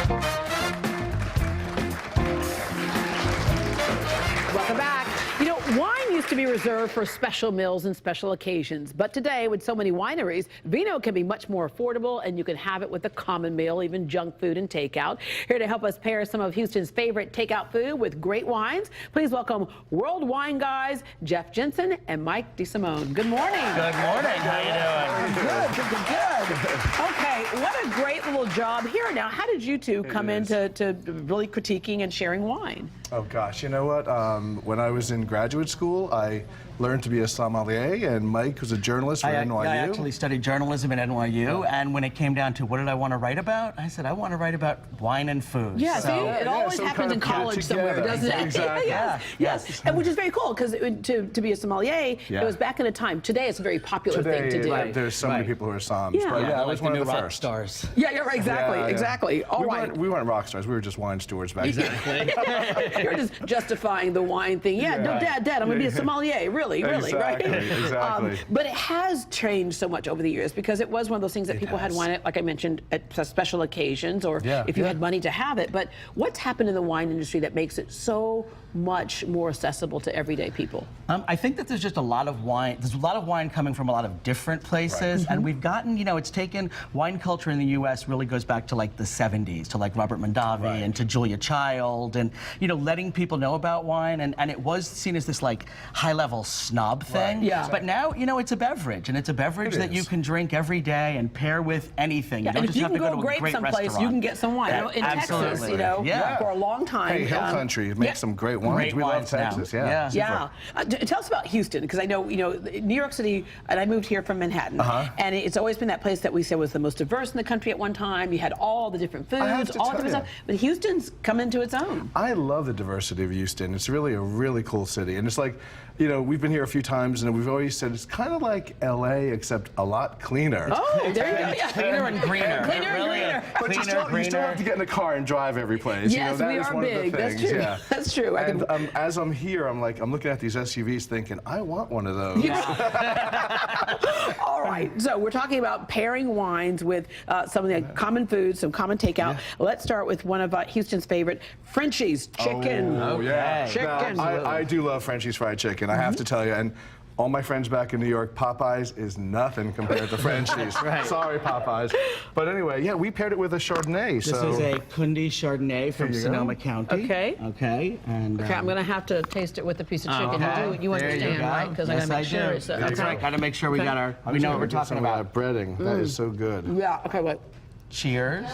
Welcome back. You know, wine used to be reserved for special meals and special occasions, but today, with so many wineries, vino can be much more affordable, and you can have it with a common meal, even junk food and takeout. Here to help us pair some of Houston's favorite takeout food with great wines, please welcome world wine guys Jeff Jensen and Mike DeSimone. Good morning. Good morning. How you doing? Good. Okay, what a great little job here. Now, how did you two come into really critiquing and sharing wine? Oh gosh, you know what? When I was in graduate school, I learned to be a sommelier, and Mike was a journalist for NYU. I actually studied journalism at NYU, and when it came down to what did I want to write about, I said I want to write about wine and food. Yeah, so, it always happens in college somewhere, doesn't it? Exactly. Yes. And which is very cool, because to be a sommelier, it was back in a time. Today, it's a very popular thing to do. There's so many people who are somms. But I was one of the first. Stars. Yeah, you're right. Exactly. All right. We weren't rock stars. We were just wine stewards back then. You're just justifying the wine thing. Yeah, no, Dad, I'm going to be a sommelier. Really, right? Exactly. But it has changed so much over the years, because it was one of those things that people had wine at, like I mentioned, at special occasions, or if you had money to have it. But what's happened in the wine industry that makes it so much more accessible to everyday people? I think that there's just a lot of wine. There's a lot of wine coming from a lot of different places, and we've gotten, it's taken, wine culture in the U.S. really goes back to like the 70s, to like Robert Mondavi and to Julia Child, and letting people know about wine, and it was seen as this like high-level snob thing. Yeah. But now, it's a beverage, and it's a beverage that you can drink every day and pair with anything. You don't just have to go to a great restaurant. You can get some wine. In Texas, for a long time. Hey, Hill Country makes some great wines. We love Texas. Tell us about Houston, because I know, New York City, and I moved here from Manhattan, and it's always been that place that we said was the most diverse in the country at one time. You had all the different foods, all the different stuff, but Houston's come into its own. I love the diversity of Houston. It's really a really cool city, and it's like, we've been here a few times, and we've always said it's kind of like LA, except a lot cleaner. Oh, there you go. Yeah. Cleaner and greener. But you still have to get in the car and drive every place. Yes, that we is are one big. of the things. That's true. That's true. And as I'm here, I'm looking at these SUVs thinking, I want one of those. All right, so we're talking about pairing wines with some of the common foods, some common takeout. Let's start with one of Houston's favorite, Frenchie's chicken. Oh, yeah. Chicken. Now, I do love Frenchie's fried chicken, I have to tell you. And all my friends back in New York, Popeyes is nothing compared to Frenchie's. Sorry, Popeyes. But anyway, we paired it with a Chardonnay. This is a Kundi Chardonnay from Sonoma County. Okay. And I'm going to have to taste it with a piece of chicken. You understand, right? Because I got to make sure it's... That's right. Got to make sure we got our... We know what we're talking about. Breading. That is so good. Yeah. Okay. Wait. Cheers.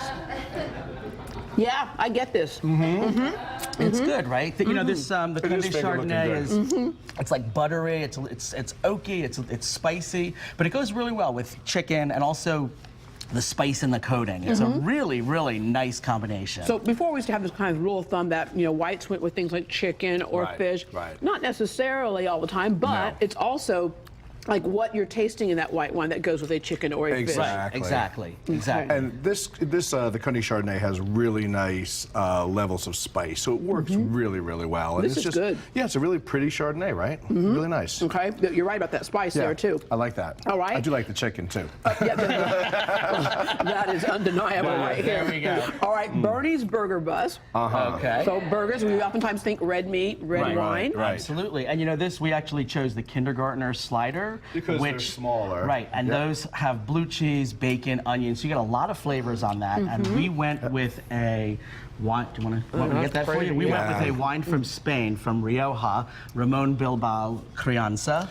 Yeah, I get this. It's good, right? The Kundi Chardonnay is it's like buttery, it's oaky, it's spicy, but it goes really well with chicken and also the spice in the coating. It's a really, really nice combination. So before we used to have this kind of rule of thumb that whites went with things like chicken or fish. Not necessarily all the time, but it's also like what you're tasting in that white wine that goes with a chicken or a fish. Exactly. And the Kundi Chardonnay has really nice levels of spice, so it works really, really well. And This is good. Yeah, it's a really pretty Chardonnay, right? Really nice. Okay, you're right about that spice there too. I like that. All right. I do like the chicken too. That is undeniable right here. There we go. All right, Bernie's Burger Buzz. Okay. So burgers, we oftentimes think red meat, red wine. Absolutely. And this, we actually chose the kindergartner slider. Because they're smaller. Right, and those have blue cheese, bacon, onions, so you get a lot of flavors on that. And we went with a wine, do you want me to get that for you? We went with a wine from Spain, from Rioja, Ramon Bilbao Crianza.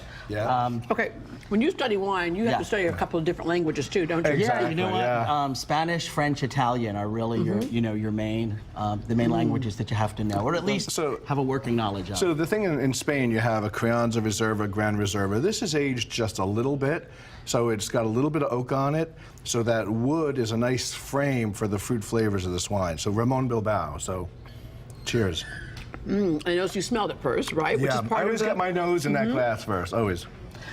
Okay, when you study wine, you have to study a couple of different languages too, don't you? Exactly. Yeah, you know what? Spanish, French, Italian are really your main, the main languages that you have to know, or at least have a working knowledge of. So the thing in Spain, you have a Crianza Reserva, Gran Reserva. This is aged just a little bit, so it's got a little bit of oak on it, so that wood is a nice frame for the fruit flavors of this wine. So Ramon Bilbao, so cheers. I noticed you smelled it first, right? Which is part I always get my nose in that glass first, always.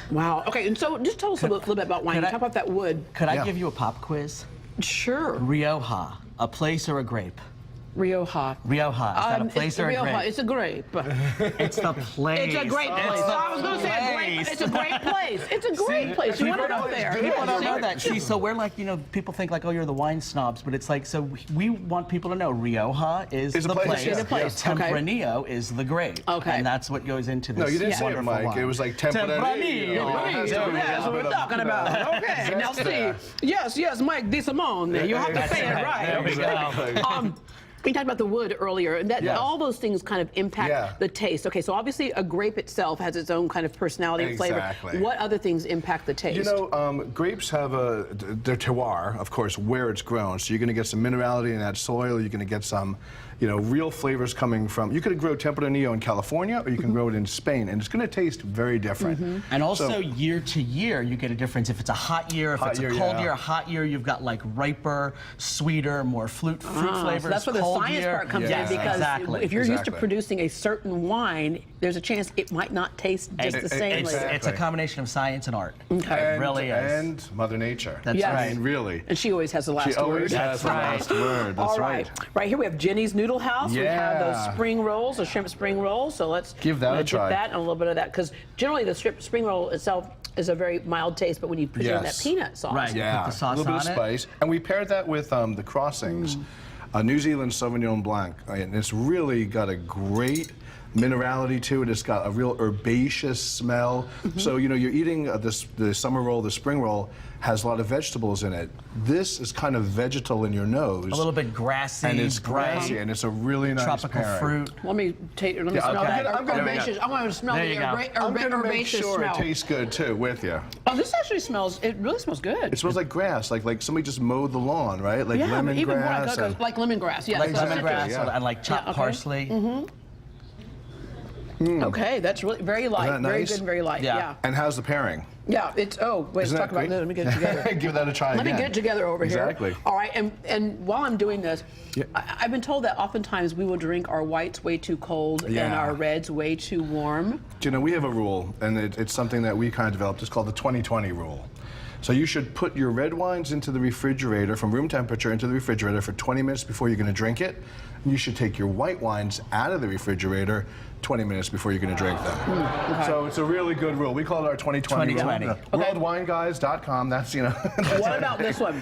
Wow. Okay, and so just tell us a little bit about wine. Talk about that wood. Could I give you a pop quiz? Sure. Rioja, a place or a grape? Rioja. Rioja. Is that a place or a Rioja. grape? It's a grape. It's the place. It's a great place. I was going to say a great. It's a great place. It's a great place. You want to go there? People don't know Yeah. that. See, so we're like, people think like, oh, you're the wine snobs, but it's like, so we want people to know Rioja is It's a the place, place. yeah. It's a place, okay. Tempranillo is the grape. Okay. And that's what goes into this No, you didn't say it, wonderful Mike. wine. It was like Tempranillo. Right. That's what we're talking about. Okay. Now, there. Steve. Yes, Mike DeSimone. You have to say it right. There we go. We talked about the wood earlier, and that Yes. all those things kind of impact Yeah. the taste. Okay, so obviously a grape itself has its own kind of personality and flavor. Exactly. What other things impact the taste? You know, grapes have their terroir, of course, where it's grown. So you're going to get some minerality in that soil. You're going to get some, real flavors coming from. You could grow Tempranillo in California, or you can grow it in Spain, and it's going to taste very different. And also So- year to year, you get a difference. If it's a hot year, if Hot it's a year, cold yeah. year, a hot year, you've got like riper, sweeter, more fruit flavors. So that's where the Cold science year, part comes Yes, in, because exactly. if you're used to Exactly. producing a certain wine, there's a chance it might not taste just the same later. It's a combination of science and art. Okay. It really is. And Mother Nature. That's Yes. right. I mean, really. And she always has the last She always word. has the right. last word. That's All right. Right here we have Jenny's Noodle House. We have Yeah. those spring rolls, the shrimp spring rolls. So let's Give that a dip try. that and a little bit of that, because generally the spring roll itself is a very mild taste, but when you put it in that Yes. peanut sauce, Right. Yeah, Put the sauce a little bit on of it. spice. And we paired that with the crossings, New Zealand Sauvignon Blanc. And it's really got a great minerality to it. It's got a real herbaceous smell. So, you're eating the summer roll, the spring roll, has a lot of vegetables in it. This is kind of vegetal in your nose. A little bit grassy, And it's bright, grassy, and it's a really nice tropical pairing. fruit. let me Yeah, smell okay. that I'm gonna- herbaceous. I want to smell There the you go. I'm going to make herbaceous sure smell. it tastes good, too, with you. Oh, this actually smells. It really smells good. It smells like grass, like somebody just mowed the lawn, right? Like yeah, but even more lemongrass. like lemongrass. Yeah, Like so lemongrass yeah. and like chopped Yeah, okay. parsley. Okay, that's really very light, that very nice? good, and very light. Yeah. Yeah, And how's the pairing? yeah. It's wait, Isn't let's talk that about great? this. Let me get it together. Give that a try Let me again. get it together over Exactly. here. All right, and while I'm doing this, Yeah. I've been told that oftentimes we will drink our whites way too cold and Yeah. our reds way too warm. We have a rule, and it's something that we kind of developed. It's called the 20-20 rule. So you should put your red wines into the refrigerator, from room temperature into the refrigerator for 20 minutes before you're going to drink it. You should take your white wines out of the refrigerator 20 minutes before you're going to drink them. So it's a really good rule. We call it our 20-20 rule. 20-20. Worldwineguys.com. That's, What about this one?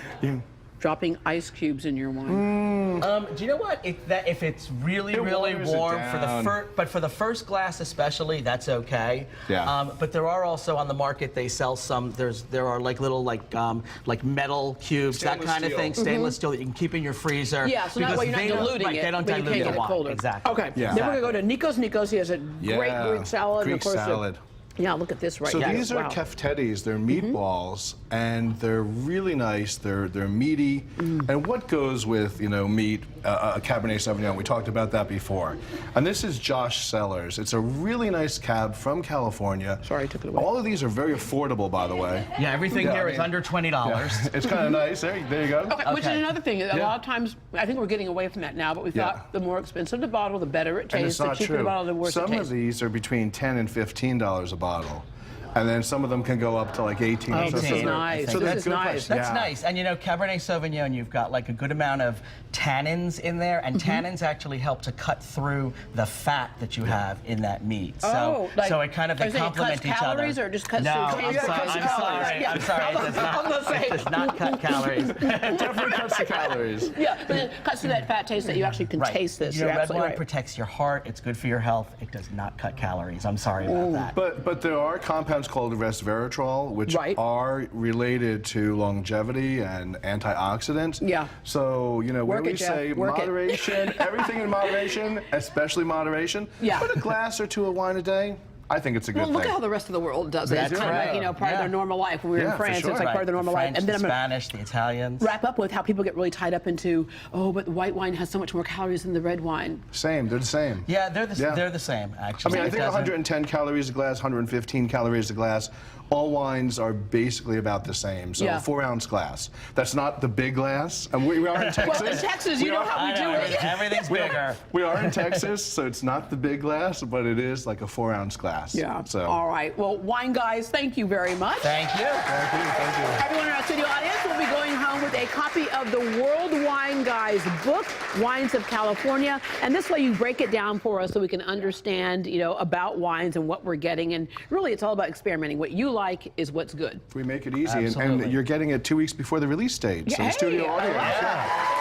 Dropping ice cubes in your wine. Do you know what? If it's really, It really waters it warm down. but for the first glass especially, that's okay. Yeah. But there are also on the market, they sell some. There are like little like metal cubes, that Stainless kind of steel. thing, stainless steel that you can keep in your freezer. Yeah, so that because way you're not they don't- diluting right, it, They don't but you dilute can't the get it water. colder. Exactly. Okay. Yeah. Then we're gonna go to Nico's. Nico's. He has a great Greek salad. and Greek of course, salad. Yeah, look at this right So here. these are Wow. keftedes. They're meatballs, and they're really nice. They're meaty. And what goes with meat? A Cabernet Sauvignon. We talked about that before. And this is Josh Sellers. It's a really nice cab from California. Sorry, I took it away. All of these are very affordable, by the way. Yeah, everything Yeah, here I is mean, under $20. Yeah. It's kind of nice. There you go. Okay, which is Okay. another thing. A Yeah. lot of times, I think we're getting away from that now, but we Yeah. thought the more expensive the bottle, the better it And tastes. it's The not cheaper the true. bottle, the worse it Some tastes. of these are between $10 and $15 a bottle. And then some of them can go up to like 18. Oh, So this is they're- nice. So This they're is good nice. price. That's Yeah. nice. And Cabernet Sauvignon, you've got like a good amount of tannins in there, and tannins actually help to cut through the fat that you have in that meat. So, so it kind of are they you saying it complement cuts each other. calories or just cuts no, through I'm taste? sorry. cuts I'm calories. sorry. Yeah. I'm sorry. It does I was gonna say. it does not cut calories. It definitely cuts the calories. Yeah, but it cuts through that fat taste that you actually can Right. taste this. Red You're absolutely wine right. protects your heart. It's good for your health. It does not cut calories. I'm sorry about that. But there are compounds called resveratrol, which Right. are related to longevity and antioxidants. Yeah. So, when Work we it, Jeff. say Work it. moderation, everything in moderation, especially moderation, Yeah. put a glass or two of wine a day. I think it's a good Well, look thing. at how the rest of the world does it. It's That's kind of right. like, part of Yeah. their normal life. When we were Yeah, in for France, sure. it's like part of their normal the life. French, And then the I'm going Spanish, the Italians. to wrap up with how people get really tied up into, but white wine has so much more calories than the red wine. Same, they're the same. Yeah, they're Yeah. the same I actually. mean, I It think doesn't- 110 calories a glass, 115 calories a glass. All wines are basically about the same. So Yeah. 4-ounce glass. That's not the big glass. And we are in Texas. Well, in Texas, you We know are- how we I do know, it. everything's bigger. We are in Texas, so it's not the big glass, but it is like a 4-ounce glass. Yeah. So. All right. Well, wine guys, thank you very much. Thank you. Thank you. Everyone in our studio audience will be going home with a copy of the World Wine Guys his book, Wines of California. And this way you break it down for us so we can understand, you know, about wines and what we're getting. And really, it's all about experimenting. What you like is what's good. We make it easy, and Absolutely. you're getting it 2 weeks before the release date. So the Hey, studio I audience. like that.